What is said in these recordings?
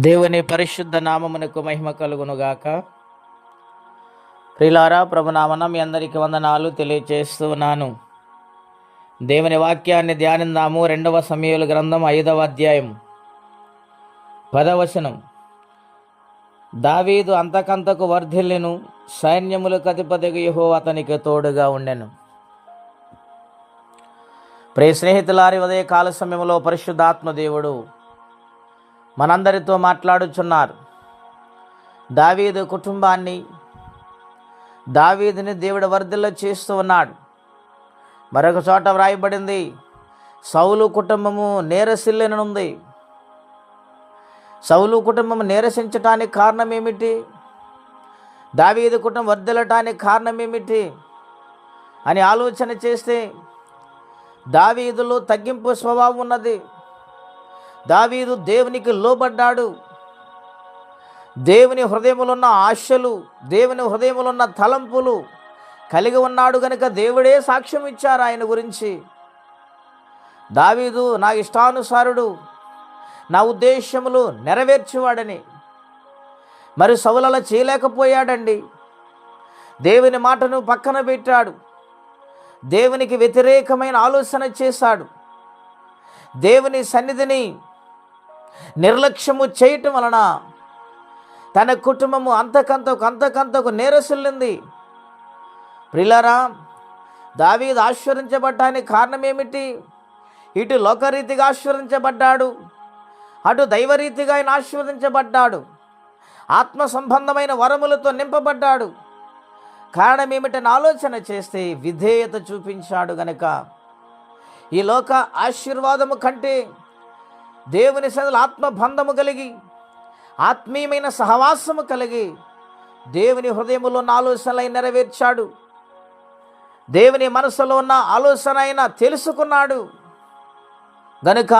దేవుని పరిశుద్ధ నామమునకు మహిమ కలుగునుగాక. ప్రియులారా, ప్రభునామన మీ అందరికీ వందనాలు తెలియచేస్తూ ఉన్నాను. దేవుని వాక్యాన్ని ధ్యానిందాము. 2వ సమూయేలు గ్రంథం 5వ అధ్యాయం 10వ వచనం. దావీదు అంతకంతకు వర్ధిల్లెను, సైన్యములకు అధిపతిగా యెహోవా అతనికి తోడుగా ఉండెను. ప్రియ స్నేహితులారి, ఉదయ కాల సమయంలో పరిశుద్ధాత్మ దేవుడు మనందరితో మాట్లాడుచున్నారు. దావీదు కుటుంబాన్ని, దావీదుని దేవుడు వర్ధిల్ల చేస్తూ ఉన్నాడు. మరొక చోట వ్రాయబడింది, సౌలు కుటుంబము నేరసిల్లెనుంది. సౌలు కుటుంబం నీరసించటానికి కారణం ఏమిటి? దావీదు కుటుంబం వర్ధిల్లటానికి కారణం ఏమిటి అని ఆలోచన చేస్తే, దావీదులో తగ్గింపు స్వభావం ఉన్నది. దావీదు దేవునికి లోబడ్డాడు. దేవుని హృదయములో ఉన్న ఆశలు, దేవుని హృదయములో ఉన్న తలంపులు కలిగి ఉన్నాడు గనుక దేవుడే సాక్ష్యం ఇచ్చారు ఆయన గురించి. దావీదు నా ఇష్టానుసారుడు, నా ఉద్దేశములు నెరవేర్చేవాడని. మరి సౌలు అలా చేయలేకపోయాడండి. దేవుని మాటను పక్కన పెట్టాడు. దేవునికి వ్యతిరేకమైన ఆలోచన చేశాడు. దేవుని సన్నిధిని నిర్లక్ష్యము చేయటం వలన తన కుటుంబము అంతకంతకు నేరసిల్లింది. ప్రియులారా, దావీదు ఆశీర్వదించబడ్డానికి కారణం ఏమిటి? ఇటు లోకరీతిగా ఆశీర్వదించబడ్డాడు, అటు దైవరీతిగా ఆయన ఆశీర్వదించబడ్డాడు. ఆత్మ సంబంధమైన వరములతో నింపబడ్డాడు. కారణం ఏమిటని ఆలోచన చేస్తే, విధేయత చూపించాడు గనక. ఈ లోక ఆశీర్వాదము కంటే దేవుని సన్నిధిలో ఆత్మబంధము కలిగి, ఆత్మీయమైన సహవాసము కలిగి, దేవుని హృదయములో ఉన్న ఆలోచనలు నెరవేర్చాడు. దేవుని మనసులో ఉన్న ఆలోచన ఆయన తెలుసుకున్నాడు గనుక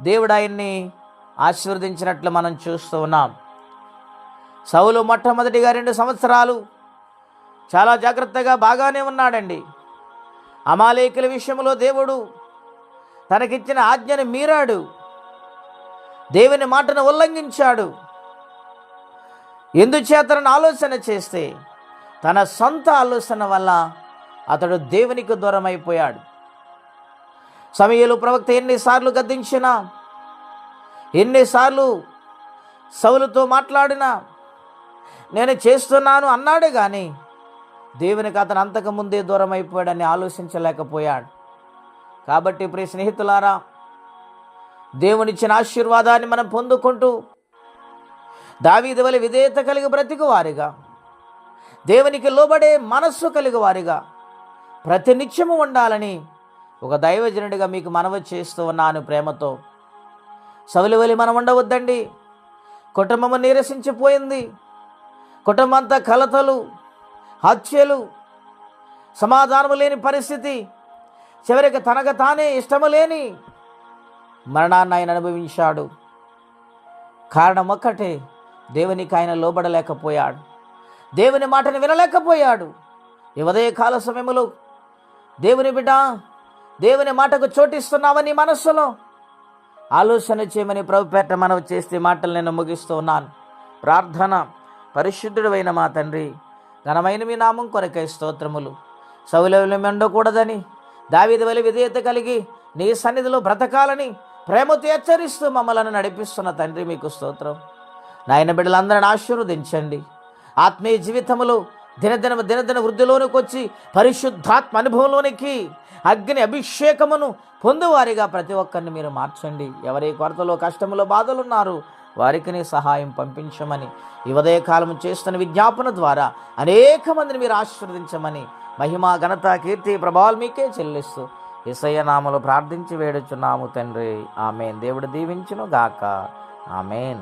దేవుడు ఆయన్ని ఆశీర్వదించినట్లు మనం చూస్తూ ఉన్నాం. సౌలు మొట్టమొదటిగా 2 సంవత్సరాలు చాలా జాగ్రత్తగా బాగానే ఉన్నాడండి. అమాలేకుల విషయంలో దేవుడు తనకిచ్చిన ఆజ్ఞను మీరాడు, దేవుని మాటను ఉల్లంఘించాడు. ఎందుచేతనని ఆలోచన చేస్తే, తన సొంత ఆలోచన వల్ల అతడు దేవునికి దూరం అయిపోయాడు. సమూయేలు ప్రవక్త ఎన్నిసార్లు గద్దించినా, ఎన్నిసార్లు సౌలుతో మాట్లాడినా, నేను చేస్తున్నాను అన్నాడు కానీ దేవునికి అతను అంతకుముందే దూరం అయిపోయాడని ఆలోచించలేకపోయాడు. కాబట్టి ప్రియ స్నేహితులారా, దేవునిచ్చిన ఆశీర్వాదాన్ని మనం పొందుకుంటూ దావీదు వలె విధేయత కలిగి బ్రతికు వారిగా, దేవునికి లోబడే మనస్సు కలిగి వారిగా ప్రతినిత్యము ఉండాలని ఒక దైవజనుడిగా మీకు మనవి చేస్తూ ఉన్నాను ప్రేమతో. సౌలు వలె మనం ఉండవద్దండి. కుటుంబము నీరసించిపోయింది. కుటుంబం అంతా కలతలు, హత్యలు, సమాధానము లేని పరిస్థితి, చివరికి తనకు తానే ఇష్టము లేని మరణాన్ని ఆయన అనుభవించాడు. కారణం ఒక్కటే, దేవునికి ఆయన లోబడలేకపోయాడు, దేవుని మాటను వినలేకపోయాడు. ఈ ఉదయ కాల సమయంలో దేవుని బిడ్డ, దేవుని మాటకు చోటిస్తున్నావని మనస్సులో ఆలోచన చేయమని ప్రభుపేట మనవి చేస్తే మాటలు నేను ముగిస్తూ ఉన్నాను. ప్రార్థన. పరిశుద్ధుడు అయిన మా తండ్రి, ఘనమైన మీ నామం కొరకై స్తోత్రములు. సౌలు వలె ఉండకూడదని, దావీదు వలె విధేయత కలిగి నీ సన్నిధిలో బ్రతకాలని ప్రేమతో హెచ్చరిస్తూ మమ్మల్ని నడిపిస్తున్న తండ్రి, మీకు స్తోత్రం. నాయన బిడ్డలందరిని ఆశీర్వదించండి. ఆత్మీయ జీవితములో దినదిన వృద్ధిలోనికి వచ్చి పరిశుద్ధాత్మ అనుభవంలోనికి అగ్ని అభిషేకమును పొందువారిగా ప్రతి ఒక్కరిని మీరు మార్చండి. ఎవరి కొరతలో, కష్టములో, బాధలున్నారు వారికి నీ సహాయం పంపించమని ఈ ఉదయకాలము చేస్తున్న విజ్ఞాపన ద్వారా అనేక మందిని మీరు ఆశీర్వదించమని మహిమ, ఘనత, కీర్తి, ప్రభావాలు మీకే చెల్లిస్తూ యేసయ్య నామములో ప్రార్థించి వేడుచున్నాము తండ్రి. ఆమేన్. దేవుడు దీవించును గాక. ఆమేన్.